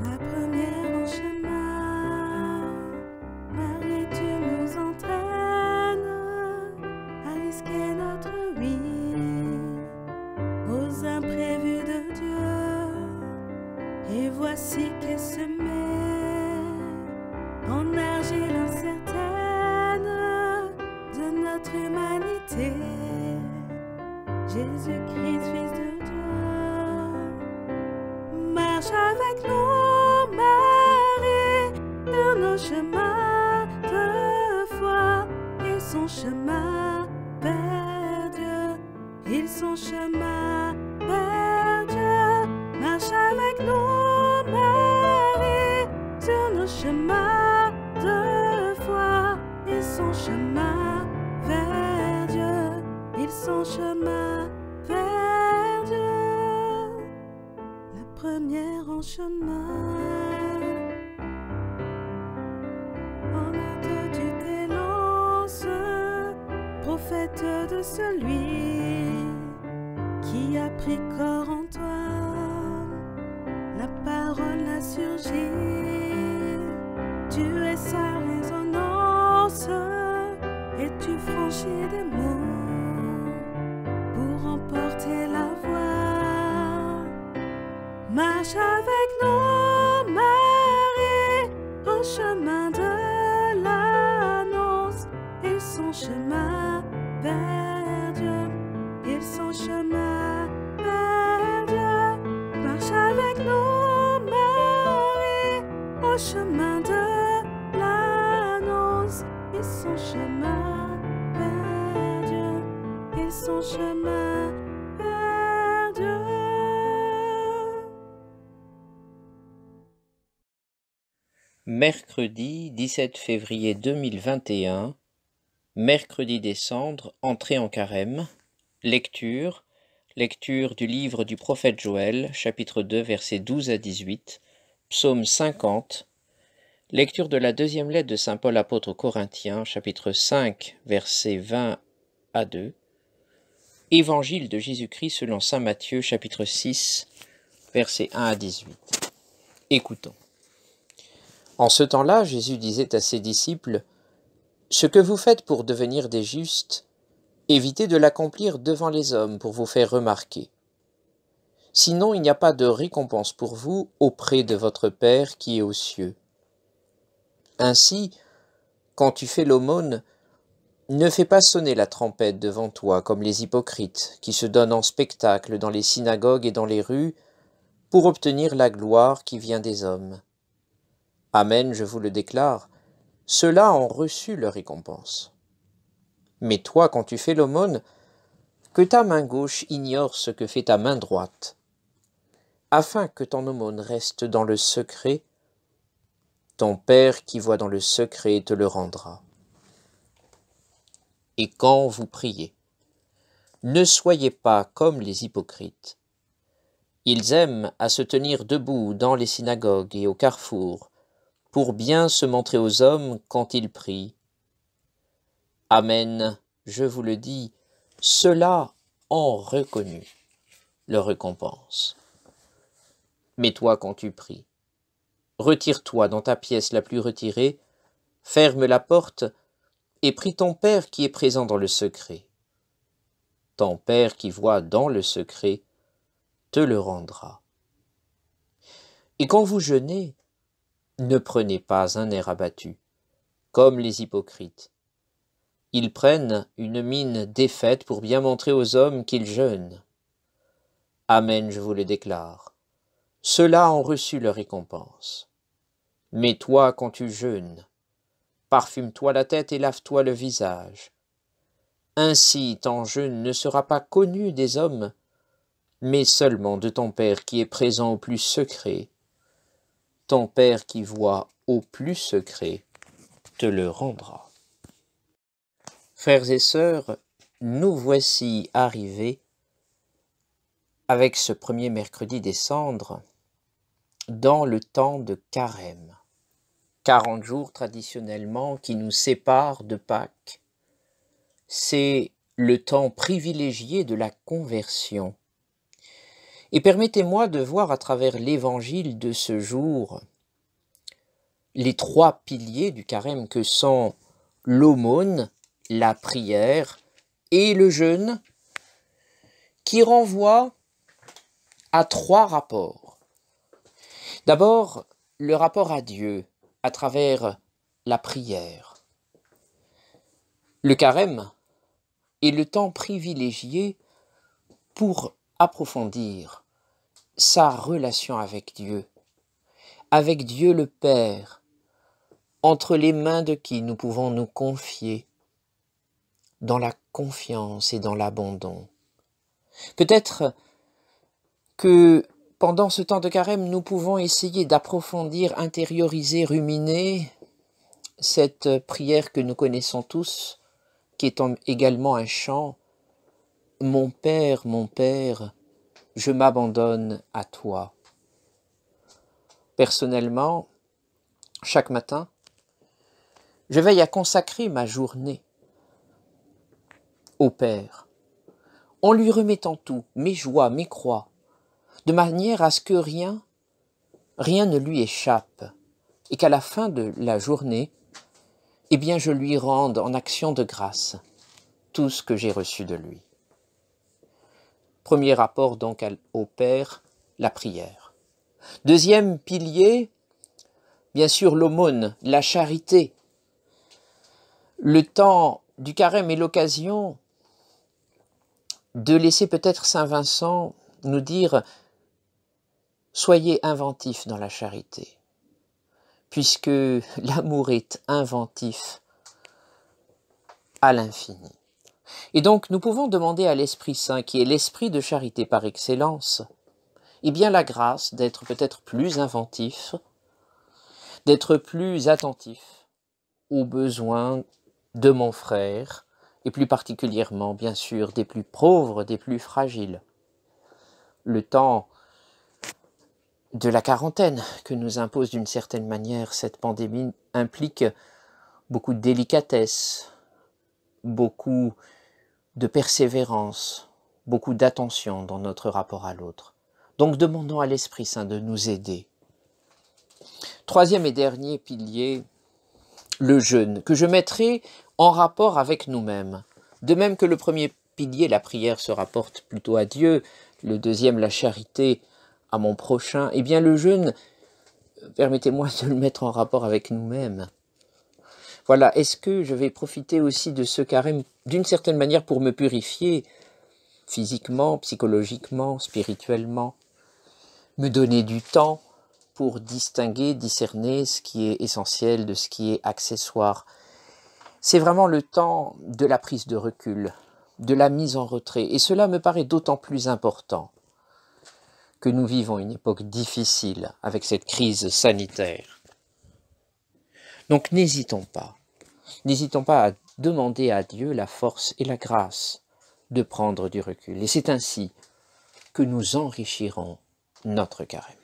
La première en chemin, Marie, tu nous entraînes à risquer notre vie aux imprévus de Dieu. Et voici qu'elle se met en argile incertaine de notre humanité. Jésus-Christ, Fils de Dieu, marche avec nous, Marie, sur nos chemins de foi. Et son chemin vers Dieu, ils sont chemin vers Dieu. Marche avec nous, Marie, sur nos chemins de foi. Et son chemin vers Dieu, ils sont chemin vers Dieu. La première en chemin, en hâte tu t'élances, prophète de celui qui a pris corps en toi. La parole a surgi, tu es sa résonance, et tu franchis des mots pour emporter la voix. Marche avec nous, Marie, au chemin de l'annonce. Ils sont chemin vers Dieu, ils sont chemin vers Dieu. Marche avec nous, Marie, au chemin de l'annonce. Ils sont chemin vers Dieu, ils sont chemin vers Dieu. Mercredi 17 février 2021, mercredi des cendres, entrée en carême, lecture du livre du prophète Joël, chapitre 2, versets 12 à 18, psaume 50, lecture de la deuxième lettre de saint Paul apôtre aux Corinthiens, chapitre 5, versets 20 à 2, évangile de Jésus-Christ selon saint Matthieu, chapitre 6, versets 1 à 18. Écoutons. En ce temps-là, Jésus disait à ses disciples, « Ce que vous faites pour devenir des justes, évitez de l'accomplir devant les hommes pour vous faire remarquer. Sinon, il n'y a pas de récompense pour vous auprès de votre Père qui est aux cieux. Ainsi, quand tu fais l'aumône, ne fais pas sonner la trompette devant toi comme les hypocrites qui se donnent en spectacle dans les synagogues et dans les rues pour obtenir la gloire qui vient des hommes. Amen, je vous le déclare, ceux-là ont reçu leur récompense. Mais toi, quand tu fais l'aumône, que ta main gauche ignore ce que fait ta main droite, afin que ton aumône reste dans le secret, ton Père qui voit dans le secret te le rendra. Et quand vous priez, ne soyez pas comme les hypocrites. Ils aiment à se tenir debout dans les synagogues et au carrefour, pour bien se montrer aux hommes quand ils prient. Amen, je vous le dis, ceux-là ont reconnu leur récompense. Mais toi, quand tu pries, retire-toi dans ta pièce la plus retirée, ferme la porte et prie ton Père qui est présent dans le secret. Ton Père qui voit dans le secret te le rendra. Et quand vous jeûnez, ne prenez pas un air abattu, comme les hypocrites. Ils prennent une mine défaite pour bien montrer aux hommes qu'ils jeûnent. Amen, je vous le déclare. Ceux-là ont reçu leur récompense. Mais toi, quand tu jeûnes, parfume-toi la tête et lave-toi le visage. Ainsi ton jeûne ne sera pas connu des hommes, mais seulement de ton Père qui est présent au plus secret. Ton Père qui voit au plus secret te le rendra. Frères et sœurs, nous voici arrivés avec ce premier mercredi des cendres dans le temps de Carême. 40 jours traditionnellement qui nous séparent de Pâques. C'est le temps privilégié de la conversion. Et permettez-moi de voir à travers l'évangile de ce jour les trois piliers du carême que sont l'aumône, la prière et le jeûne, qui renvoient à trois rapports. D'abord, le rapport à Dieu à travers la prière. Le carême est le temps privilégié pour approfondir sa relation avec Dieu le Père, entre les mains de qui nous pouvons nous confier dans la confiance et dans l'abandon. Peut-être que pendant ce temps de carême, nous pouvons essayer d'approfondir, intérioriser, ruminer cette prière que nous connaissons tous, qui est également un chant. Mon Père, je m'abandonne à toi. Personnellement, chaque matin, je veille à consacrer ma journée au Père, en lui remettant tout, mes joies, mes croix, de manière à ce que rien ne lui échappe, et qu'à la fin de la journée, eh bien, je lui rende en action de grâce tout ce que j'ai reçu de lui. Premier rapport donc au Père, la prière. Deuxième pilier, bien sûr l'aumône, la charité. Le temps du carême est l'occasion de laisser peut-être Saint Vincent nous dire « Soyez inventifs dans la charité », puisque l'amour est inventif à l'infini. Et donc nous pouvons demander à l'Esprit Saint, qui est l'esprit de charité par excellence, eh bien la grâce d'être peut-être plus inventif, d'être plus attentif aux besoins de mon frère, et plus particulièrement, bien sûr, des plus pauvres, des plus fragiles. Le temps de la quarantaine que nous impose d'une certaine manière cette pandémie implique beaucoup de délicatesse, beaucoup de persévérance, beaucoup d'attention dans notre rapport à l'autre. Donc demandons à l'Esprit Saint de nous aider. Troisième et dernier pilier, le jeûne, que je mettrai en rapport avec nous-mêmes. De même que le premier pilier, la prière, se rapporte plutôt à Dieu, le deuxième, la charité, à mon prochain, eh bien le jeûne, permettez-moi de le mettre en rapport avec nous-mêmes. Voilà, est-ce que je vais profiter aussi de ce carême d'une certaine manière pour me purifier physiquement, psychologiquement, spirituellement, me donner du temps pour distinguer, discerner ce qui est essentiel de ce qui est accessoire. C'est vraiment le temps de la prise de recul, de la mise en retrait. Et cela me paraît d'autant plus important que nous vivons une époque difficile avec cette crise sanitaire. Donc n'hésitons pas à demander à Dieu la force et la grâce de prendre du recul. Et c'est ainsi que nous enrichirons notre carême.